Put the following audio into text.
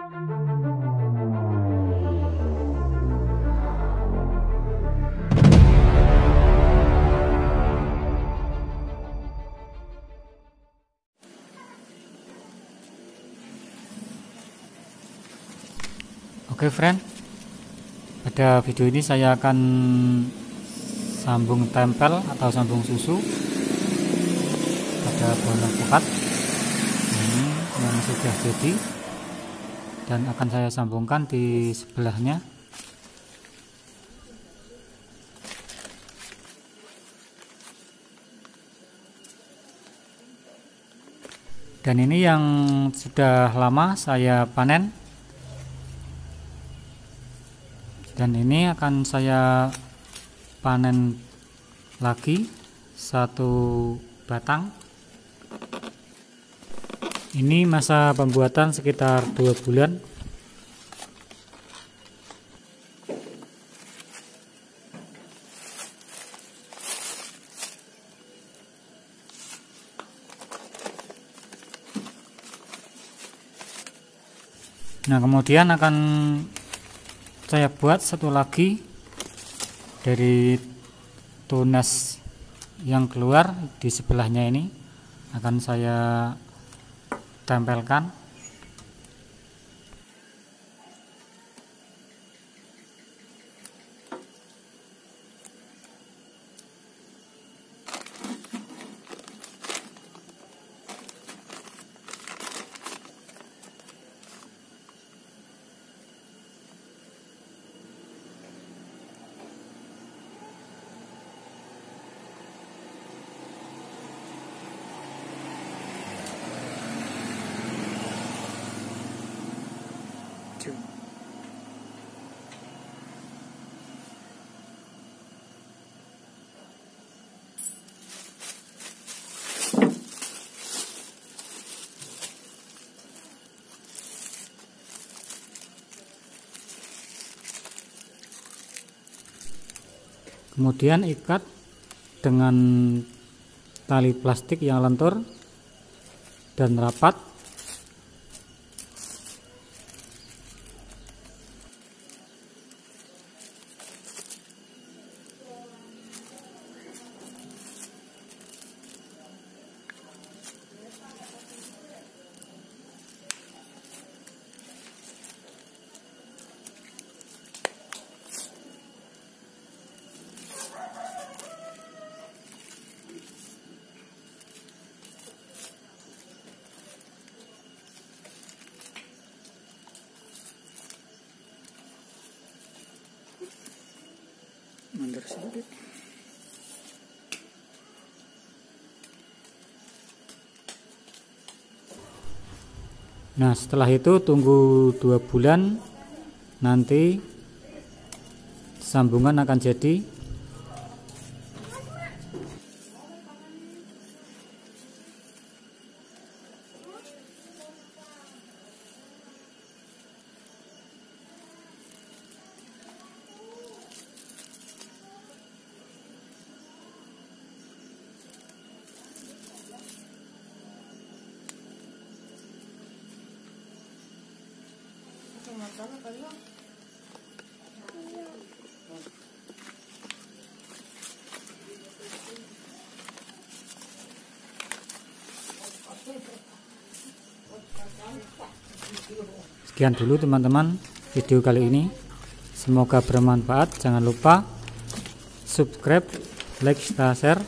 Oke friend, pada video ini saya akan sambung tempel atau sambung susu pada bola alpukat ini yang sudah jadi, dan akan saya sambungkan di sebelahnya. Dan ini yang sudah lama saya panen, dan ini akan saya panen lagi satu batang. Ini masa pembuatan sekitar 2 bulan. Nah, kemudian akan saya buat satu lagi dari tunas yang keluar di sebelahnya, ini akan saya tempelkan. Kemudian ikat dengan tali plastik yang lentur dan rapat. Mundur sedikit. Nah, setelah itu tunggu 2 bulan, nanti sambungan akan jadi. Sekian dulu teman-teman video kali ini, semoga bermanfaat. Jangan lupa subscribe, like, share